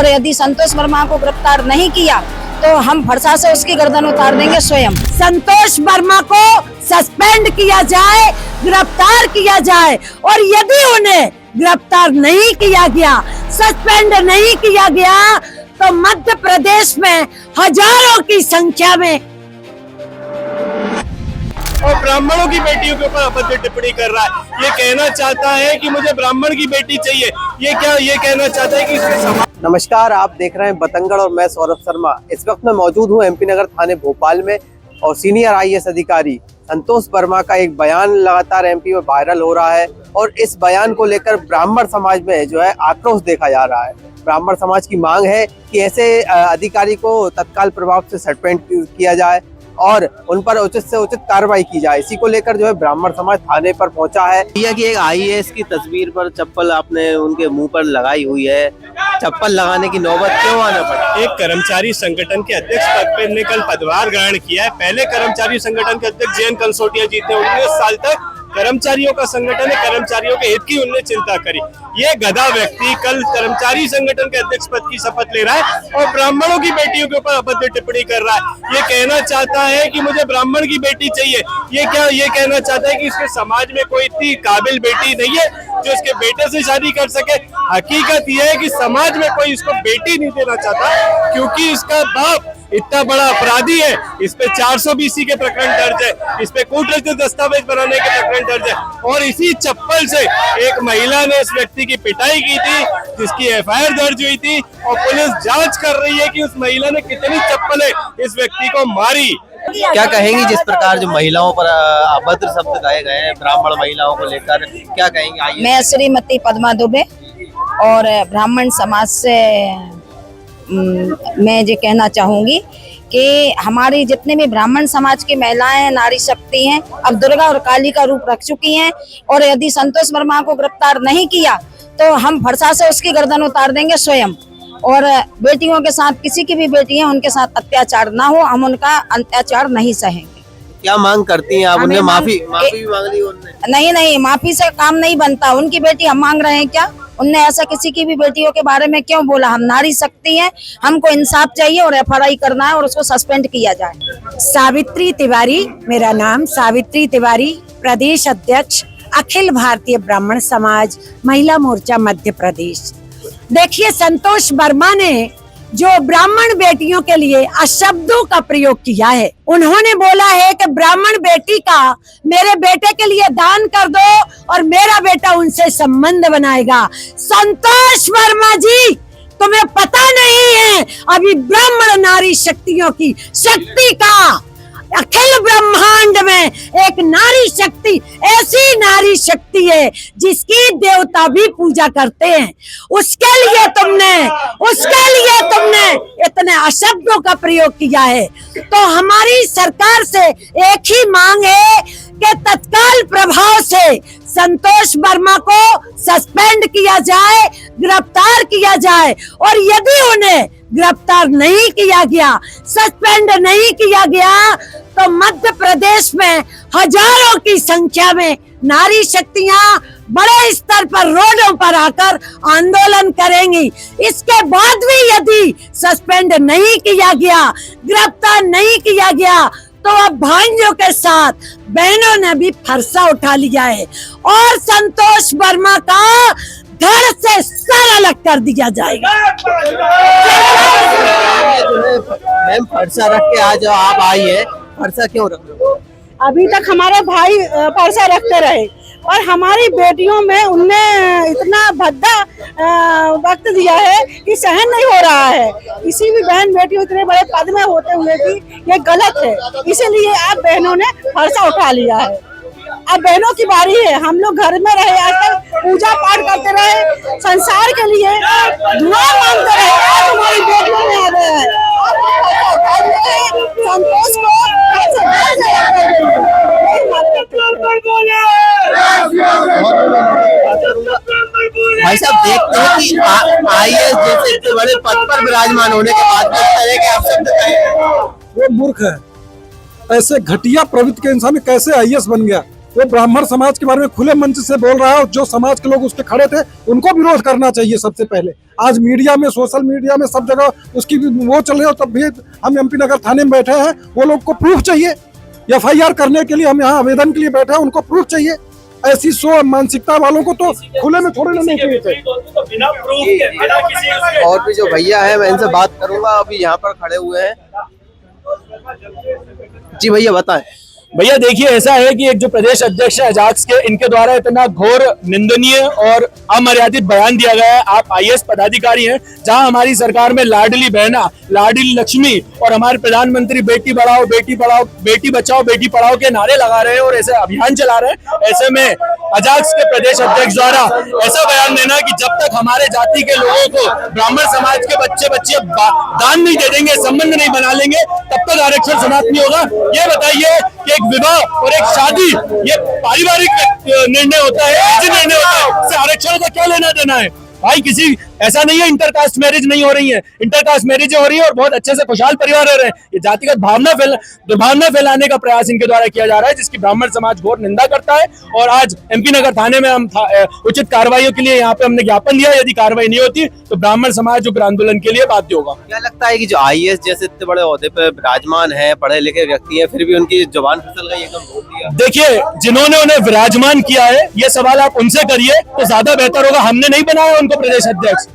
और यदि संतोष वर्मा को गिरफ्तार नहीं किया तो हम फरसा से उसकी गर्दन उतार देंगे स्वयं। संतोष वर्मा को सस्पेंड किया जाए, गिरफ्तार किया जाए, और यदि उन्हें गिरफ्तार नहीं किया गया, सस्पेंड नहीं किया गया, तो मध्य प्रदेश में हजारों की संख्या में और ब्राह्मणों की बेटियों के ऊपर अभद्र टिप्पणी कर रहा है। ये कहना चाहता है कि मुझे ब्राह्मण की बेटी चाहिए। ये कहना चाहता है कि इसके समाज। नमस्कार, आप देख रहे हैं बतंगड़ और मैं सौरभ शर्मा। इस वक्त मैं मौजूद हूं एमपी नगर थाने भोपाल में और सीनियर आईएएस अधिकारी संतोष वर्मा का एक बयान लगातार एमपी में वायरल हो रहा है और इस बयान को लेकर ब्राह्मण समाज में जो है आक्रोश देखा जा रहा है। ब्राह्मण समाज की मांग है कि ऐसे अधिकारी को तत्काल प्रभाव से सस्पेंड किया जाए और उन पर उचित से उचित कार्रवाई की जाए। इसी को लेकर जो है ब्राह्मण समाज थाने पर पहुंचा है। यह कि एक आईएएस की तस्वीर पर चप्पल आपने उनके मुंह पर लगाई हुई है, चप्पल लगाने की नौबत क्यों आना पड़ा? एक कर्मचारी संगठन के अध्यक्ष पद पे ने कल पदभार ग्रहण किया है। पहले कर्मचारी संगठन के अध्यक्ष जयंत कंसोटिया जी थे, 19 साल तक कर्मचारियों का संगठन है, कर्मचारियों के हित की उनने चिंता करी। ये गधा व्यक्ति कल कर्मचारी संगठन के अध्यक्ष पद की शपथ ले रहा है और ब्राह्मणों की बेटियों के ऊपर अभद्र टिप्पणी कर रहा है। ये कहना चाहता है कि मुझे ब्राह्मण की बेटी चाहिए। ये कहना चाहता है कि इसके समाज में कोई इतनी काबिल बेटी नहीं है जो इसके बेटे से शादी कर सके। हकीकत यह है कि समाज में कोई इसको बेटी नहीं देना चाहता क्योंकि इसका बाप इतना बड़ा अपराधी है। इस पे 420 के प्रकरण दर्ज है, इस पे कूटनीतिक दस्तावेज बनाने के प्रकरण दर्ज है और इसी चप्पल से एक महिला ने इस व्यक्ति की पिटाई की थी जिसकी एफआईआर दर्ज हुई थी और पुलिस जांच कर रही है कि उस महिला ने कितनी चप्पलें इस व्यक्ति को मारी। क्या कहेंगी जिस प्रकार जो महिलाओं पर अभद्र शब्द गाए गए हैं ब्राह्मण महिलाओं को लेकर, क्या कहेंगे? मैं श्रीमती पद्मा दुबे और ब्राह्मण समाज से मैं ये कहना चाहूंगी कि हमारी जितने भी ब्राह्मण समाज की महिलाएं नारी शक्ति हैं, अब दुर्गा और काली का रूप रख चुकी हैं और यदि संतोष वर्मा को गिरफ्तार नहीं किया तो हम फरसा से उसकी गर्दन उतार देंगे स्वयं। और बेटियों के साथ, किसी की भी बेटी है, उनके साथ अत्याचार ना हो, हम उनका अत्याचार नहीं सहेंगे। क्या मांग करती हैं आप? उन्हें माफी भी मांग ली उन्होंने? नहीं, माफी से काम नहीं बनता। उनकी बेटी हम मांग रहे हैं क्या? उनने ऐसा किसी की भी बेटियों के बारे में क्यों बोला? हम नारी शक्ति हैं, हमको इंसाफ चाहिए और एफआईआर करना है और उसको सस्पेंड किया जाए। सावित्री तिवारी मेरा नाम, सावित्री तिवारी, प्रदेश अध्यक्ष अखिल भारतीय ब्राह्मण समाज महिला मोर्चा मध्य प्रदेश। देखिए, संतोष वर्मा ने जो ब्राह्मण बेटियों के लिए अशब्दों का प्रयोग किया है, उन्होंने बोला है कि ब्राह्मण बेटी का मेरे बेटे के लिए दान कर दो और मेरा बेटा उनसे संबंध बनाएगा। संतोष वर्मा जी, तुम्हें पता नहीं है अभी ब्राह्मण नारी शक्तियों की शक्ति का अखिल ब्रह्मांड में एक नारी शक्ति, ऐसी नारी शक्ति है जिसकी देवता भी पूजा करते हैं। उसके लिए तुमने इतने अशब्दों का प्रयोग किया है। तो हमारी सरकार से एक ही मांग है कि तत्काल प्रभाव से संतोष वर्मा को सस्पेंड किया जाए, गिरफ्तार किया जाए, और यदि उन्हें गिरफ्तार नहीं किया गया, सस्पेंड नहीं किया गया, तो मध्य प्रदेश में हजारों की संख्या में नारी शक्तियां बड़े स्तर पर रोडों पर आकर आंदोलन करेंगी। इसके बाद भी यदि सस्पेंड नहीं किया गया, गिरफ्तार नहीं किया गया, तो अब भाइयों के साथ बहनों ने भी फरसा उठा लिया है और संतोष वर्मा का धड़ से सर अलग कर दिया जाएगा। मैम, फरसा रख के आज आप आई है, फरसा क्यों रख रहे हो? अभी तक हमारे भाई फरसा रखते रहे और हमारी बेटियों में उनने इतना भद्दा वक्त दिया है कि सहन नहीं हो रहा है। किसी भी बहन बेटी इतने बड़े पद में होते हुए भी ये गलत है, इसीलिए अब बहनों ने फरसा उठा लिया है। अब बहनों की बारी है। हम लोग घर में रहे, आज तक पूजा पाठ करते रहे, संसार के लिए दुआ मांगते रहे, आज हमारी बेटियों में आ गया है। संतोष को भाई साहब, देखते हैं कि आईएएस जैसे इतने बड़े पद पर विराजमान होने के बाद किस तरह के आप शब्द कहे? वो मूर्ख है। ऐसे घटिया प्रवृत्ति के इंसान कैसे आईएएस बन गया? वो ब्राह्मण समाज के बारे में खुले मंच से बोल रहा है, और जो समाज के लोग उसके खड़े थे उनको विरोध करना चाहिए सबसे पहले। आज मीडिया में, सोशल मीडिया में, सब जगह उसकी वो चल रही है, तब भी हम एमपी नगर थाने में बैठे हैं। वो लोग को प्रूफ चाहिए, FIR करने के लिए हम यहाँ आवेदन के लिए बैठे हैं, उनको प्रूफ चाहिए। ऐसी मानसिकता वालों को तो खुले में थोड़े नहीं चाहिए थे। और भी जो भैया है मैं इनसे बात करूंगा, अभी यहाँ पर खड़े हुए हैं। जी भैया बताएं। भैया देखिए, ऐसा है कि एक जो प्रदेश अध्यक्ष है अजाक्स के, इनके द्वारा इतना घोर, निंदनीय और अमर्यादित बयान दिया गया है। आप IAS पदाधिकारी हैं, जहां हमारी सरकार में लाडली बहना, लाडली लक्ष्मी और हमारे प्रधानमंत्री बेटी बढ़ाओ, बेटी पढ़ाओ, बेटी बचाओ, बेटी पढ़ाओ के नारे लगा रहे हैं और ऐसे अभियान चला रहे हैं। ऐसे में अजाक्स के प्रदेश अध्यक्ष द्वारा ऐसा बयान देना कि जब तक हमारे जाति के लोगों को ब्राह्मण समाज के बच्चे दान नहीं दे देंगे, संबंध नहीं बना लेंगे, तब तक आरक्षण समाप्त नहीं होगा। ये बताइए कि एक विवाह और एक शादी ये पारिवारिक निर्णय होता है, निजी निर्णय होता है, इससे आरक्षण का क्या लेना देना है भाई? किसी ऐसा नहीं है इंटरकास्ट मैरिज नहीं हो रही है, इंटरकास्ट मैरिज हो रही है और बहुत अच्छे से खुशहाल परिवार रह रहे हैं। ये जातिगत दुर्भावना फैलाने का प्रयास इनके द्वारा किया जा रहा है, जिसकी ब्राह्मण समाज घोर निंदा करता है। और आज MP नगर थाने में हम उचित कार्रवाई के लिए यहाँ पे हमने ज्ञापन दिया। यदि कार्रवाई नहीं होती तो ब्राह्मण समाज उग्र आंदोलन के लिए बाध्य होगा। क्या लगता है कि जो IAS जैसे इतने बड़े ओहदे पे विराजमान है, पढ़े लिखे व्यक्ति है, फिर भी उनकी जुबान फिसल गई, एकदम बोल दिया? देखिए, जिन्होंने उन्हें विराजमान किया है, ये सवाल आप उनसे करिए तो ज्यादा बेहतर होगा। हमने नहीं बनाया उनको प्रदेश अध्यक्ष,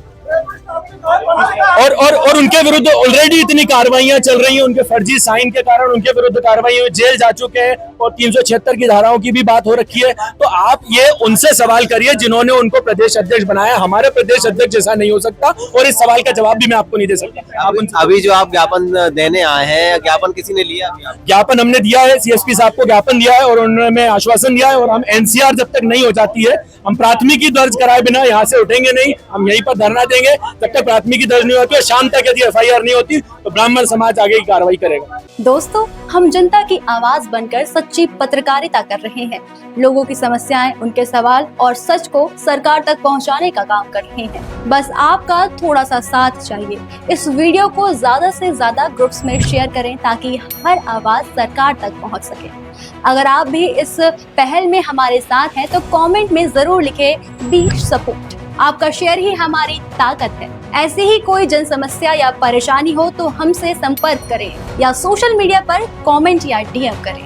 और उनके विरुद्ध ऑलरेडी इतनी कार्रवाइयां चल रही हैं। उनके फर्जी साइन के कारण उनके विरुद्ध कार्रवाई हुई, जेल जा चुके हैं और 376 की धाराओं की भी बात हो रखी है। तो आप ये उनसे सवाल करिए जिन्होंने उनको प्रदेश अध्यक्ष बनाया। हमारे प्रदेश अध्यक्ष जैसा नहीं हो सकता, और इस सवाल का जवाब भी मैं आपको नहीं दे सकता। अभी जो आप ज्ञापन देने आए हैं, ज्ञापन किसी ने लिया? ज्ञापन हमने दिया है, CSP साहब को ज्ञापन दिया है और उन्होंने आश्वासन दिया है। और हम NCR जब तक नहीं हो जाती है, हम प्राथमिकी दर्ज कराए बिना यहाँ से उठेंगे नहीं। हम यहीं पर धरना देंगे जब तक प्राथमिकी दर्ज नहीं होती और शाम तक यदि FIR नहीं होती तो ब्राह्मण समाज आगे की कार्रवाई करेगा। दोस्तों, हम जनता की आवाज बनकर सच्ची पत्रकारिता कर रहे हैं। लोगों की समस्याएं, उनके सवाल और सच को सरकार तक पहुंचाने का काम कर रहे हैं। बस आपका थोड़ा सा साथ चाहिए। इस वीडियो को ज्यादा से ज्यादा ग्रुप्स में शेयर करें ताकि हर आवाज सरकार तक पहुंच सके। अगर आप भी इस पहल में हमारे साथ हैं तो कमेंट में जरूर लिखें बी सपोर्ट। आपका शेयर ही हमारी ताकत है। ऐसी ही कोई जन समस्या या परेशानी हो तो हमसे संपर्क करें या सोशल मीडिया पर कमेंट या DM करें।